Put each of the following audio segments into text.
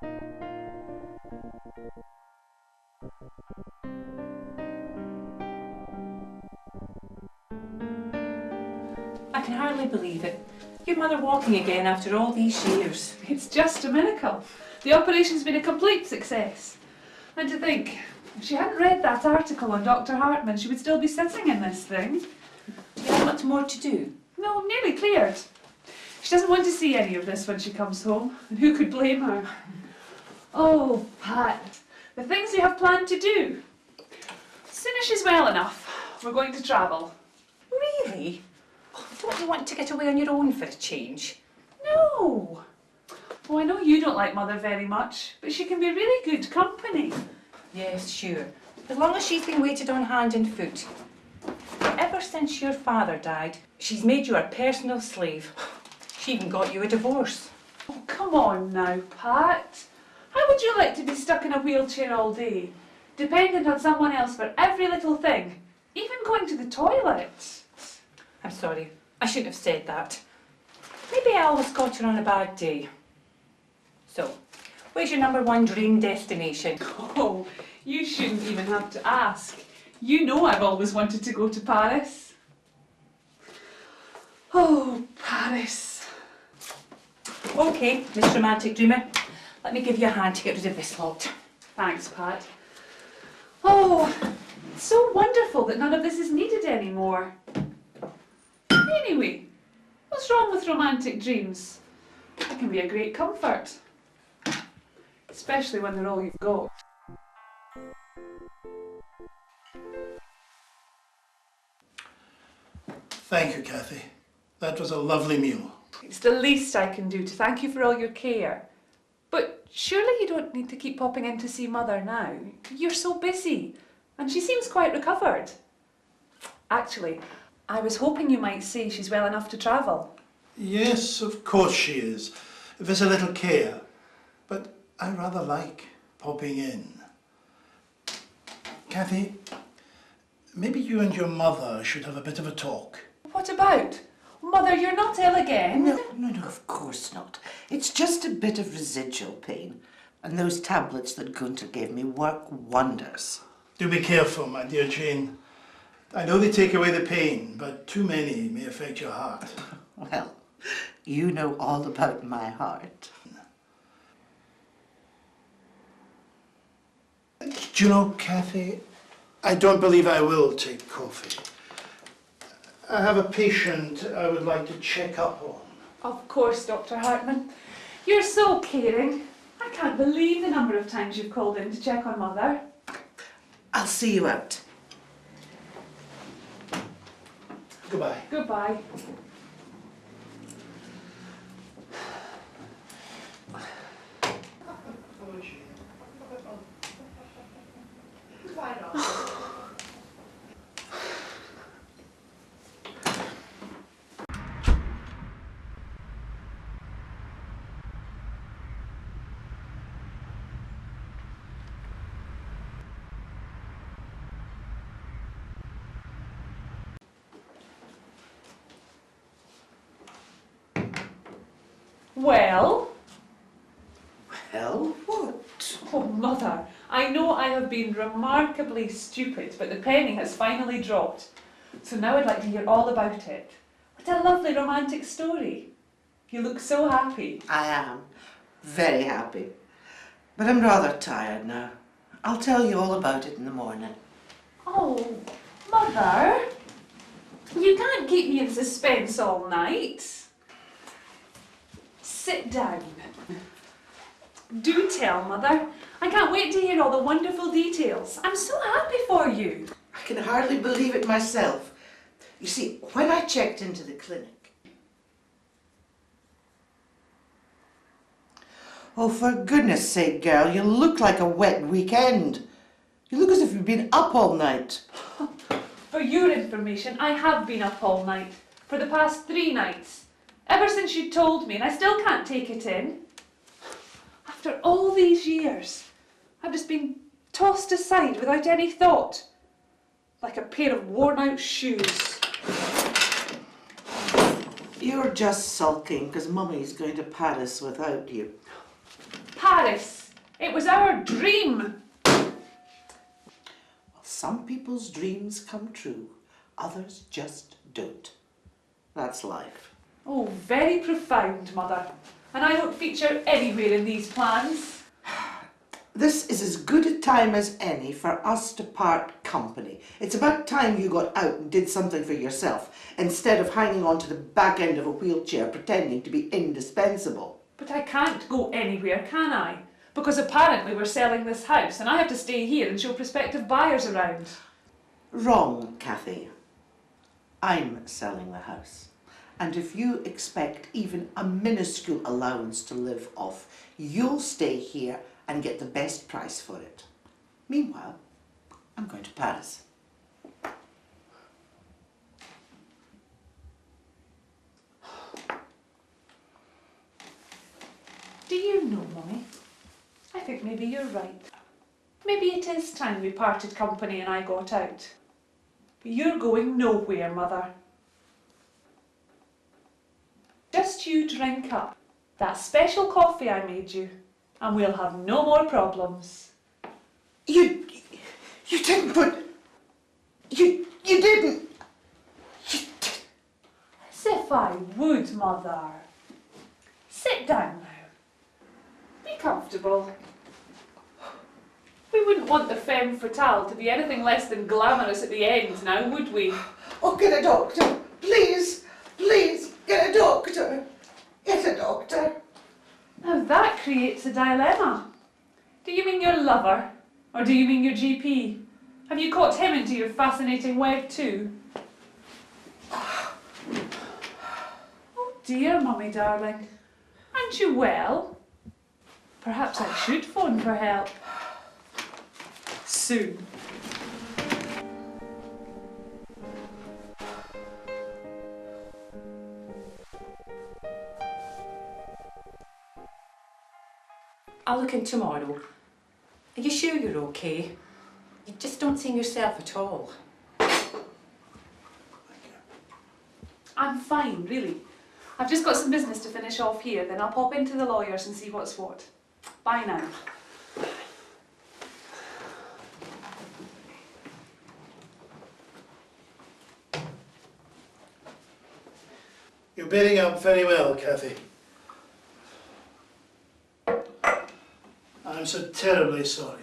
I can hardly believe it. Your mother walking again after all these years. It's just a miracle. The operation's been a complete success. And to think, if she hadn't read that article on Dr. Hartman, she would still be sitting in this thing. You have much more to do. No, I'm nearly cleared. She doesn't want to see any of this when she comes home, and who could blame her? Oh, Pat, the things you have planned to do. As soon as she's well enough, we're going to travel. Really? Don't you want to get away on your own for a change? No. Oh, I know you don't like Mother very much, but she can be really good company. Yes, sure. As long as she's been waited on hand and foot. Ever since your father died, she's made you her personal slave. She even got you a divorce. Oh, come on now, Pat. How would you like to be stuck in a wheelchair all day, dependent on someone else for every little thing, even going to the toilet? I'm sorry. I shouldn't have said that. Maybe I always got her on a bad day. So, where's your #1 dream destination? Oh, you shouldn't even have to ask. You know I've always wanted to go to Paris. Oh, Paris. Okay, Miss Romantic Dreamer, let me give you a hand to get rid of this lot. Thanks, Pat. Oh, it's so wonderful that none of this is needed anymore. Anyway, what's wrong with romantic dreams? They can be a great comfort, especially when they're all you've got. Thank you, Kathy. That was a lovely meal. It's the least I can do to thank you for all your care. But surely you don't need to keep popping in to see Mother now. You're so busy, and she seems quite recovered. Actually, I was hoping you might say she's well enough to travel. Yes, of course she is. If it's a little care. But I rather like popping in. Kathy, maybe you and your mother should have a bit of a talk. What about? Mother, you're not ill again? No, of course not. It's just a bit of residual pain. And those tablets that Gunter gave me work wonders. Do be careful, my dear Jane. I know they take away the pain, but too many may affect your heart. Well, you know all about my heart. Do you know, Kathy, I don't believe I will take coffee. I have a patient I would like to check up on. Of course, Dr. Hartman. You're so caring. I can't believe the number of times you've called in to check on Mother. I'll see you out. Goodbye. Goodbye. Well? Well, what? Oh, Mother, I know I have been remarkably stupid, but the penny has finally dropped. So now I'd like to hear all about it. What a lovely romantic story. You look so happy. I am. Very happy. But I'm rather tired now. I'll tell you all about it in the morning. Oh, Mother, you can't keep me in suspense all night. Sit down. Do tell, Mother. I can't wait to hear all the wonderful details. I'm so happy for you. I can hardly believe it myself. You see, when I checked into the clinic... Oh, for goodness sake, girl, you look like a wet weekend. You look as if you've been up all night. For your information, I have been up all night. For the past 3 nights. Ever since you told me, and I still can't take it in. After all these years, I've just been tossed aside without any thought. Like a pair of worn-out shoes. You're just sulking because Mummy's going to Paris without you. Paris, it was our dream. Well, some people's dreams come true, others just don't. That's life. Oh, very profound, Mother. And I don't feature anywhere in these plans. This is as good a time as any for us to part company. It's about time you got out and did something for yourself, instead of hanging on to the back end of a wheelchair pretending to be indispensable. But I can't go anywhere, can I? Because apparently we're selling this house and I have to stay here and show prospective buyers around. Wrong, Kathy. I'm selling the house. And if you expect even a minuscule allowance to live off, you'll stay here and get the best price for it. Meanwhile, I'm going to Paris. Do you know, Mummy? I think maybe you're right. Maybe it is time we parted company and I got out. But you're going nowhere, Mother. Just you drink up that special coffee I made you, and we'll have no more problems. You didn't put... You didn't... As if I would, Mother. Sit down now. Be comfortable. We wouldn't want the femme fatale to be anything less than glamorous at the end now, would we? Oh, get a doctor. Please, please, get a doctor. Get a doctor. Now that creates a dilemma. Do you mean your lover, or do you mean your GP? Have you caught him into your fascinating web too? Oh dear, Mummy darling. Aren't you well? Perhaps I should phone for help. Soon. I'll look in tomorrow. Are you sure you're okay? You just don't seem yourself at all. I'm fine, really. I've just got some business to finish off here, then I'll pop into the lawyers and see what's what. Bye now. You're bearing up very well, Kathy. I'm so terribly sorry.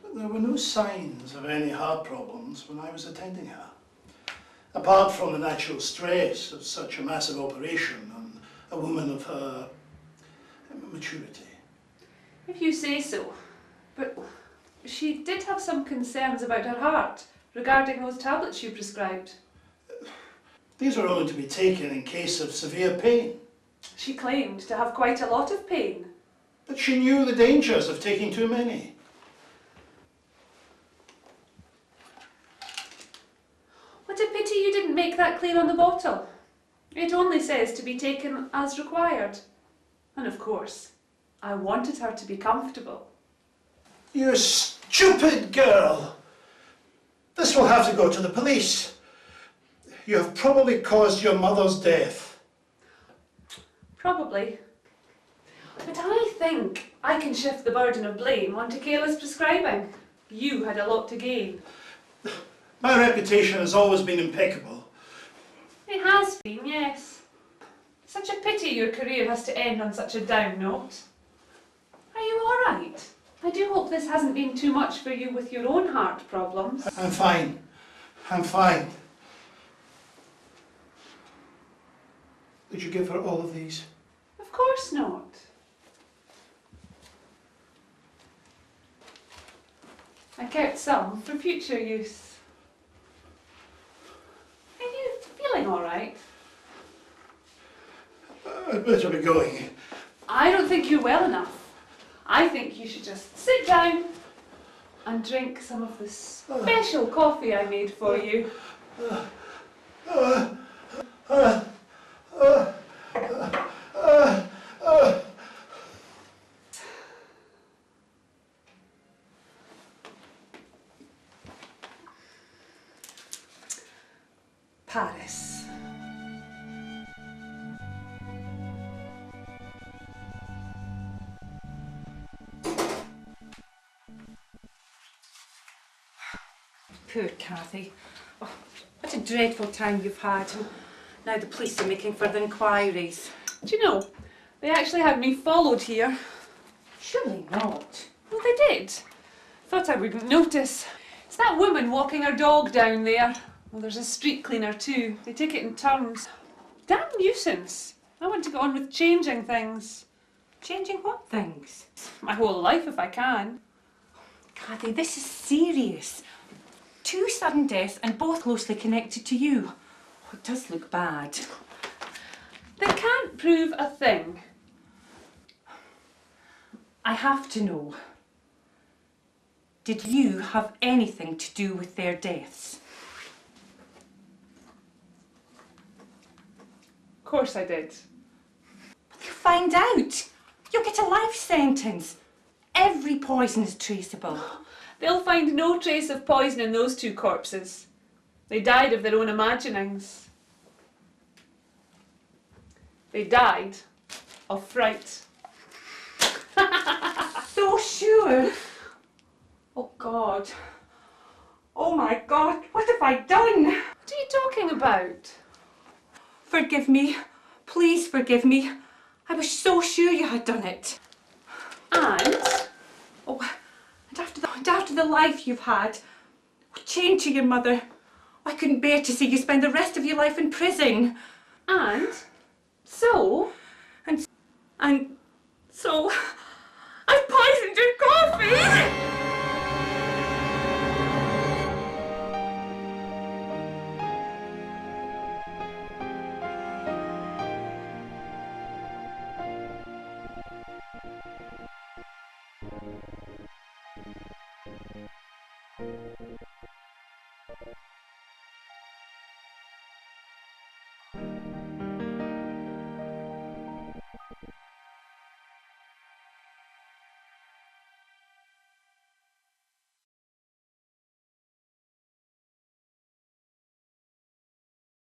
But there were no signs of any heart problems when I was attending her. Apart from the natural stress of such a massive operation on a woman of her maturity. If you say so. But she did have some concerns about her heart regarding those tablets you prescribed. These were only to be taken in case of severe pain. She claimed to have quite a lot of pain. But she knew the dangers of taking too many. What a pity you didn't make that clear on the bottle. It only says to be taken as required. And of course, I wanted her to be comfortable. You stupid girl! This will have to go to the police. You have probably caused your mother's death. Probably. But I think I can shift the burden of blame onto careless prescribing. You had a lot to gain. My reputation has always been impeccable. It has been, yes. Such a pity your career has to end on such a down note. Are you all right? I do hope this hasn't been too much for you with your own heart problems. I'm fine. I'm fine. Did you give her all of these? Of course not. I kept some for future use. Are you feeling all right? I'd better be going. I don't think you're well enough. I think you should just sit down and drink some of the special coffee I made for you. Paris. Poor Cathy. Oh, what a dreadful time you've had. And now the police are making further inquiries. Do you know, they actually had me followed here. Surely not. Well, they did. Thought I wouldn't notice. It's that woman walking her dog down there. Well, there's a street cleaner too. They take it in turns. Damn nuisance. I want to go on with changing things. Changing what things? My whole life if I can. Cathy, this is serious. 2 sudden deaths and both closely connected to you. Oh, it does look bad. They can't prove a thing. I have to know. Did you have anything to do with their deaths? Of course I did. But they'll find out. You'll get a life sentence. Every poison is traceable. They'll find no trace of poison in those 2 corpses. They died of their own imaginings. They died of fright. So sure. Oh God. Oh my God, what have I done? What are you talking about? Forgive me. Please forgive me. I was so sure you had done it. And? Oh, and after the life you've had, chained to your mother, I couldn't bear to see you spend the rest of your life in prison. And? So? And so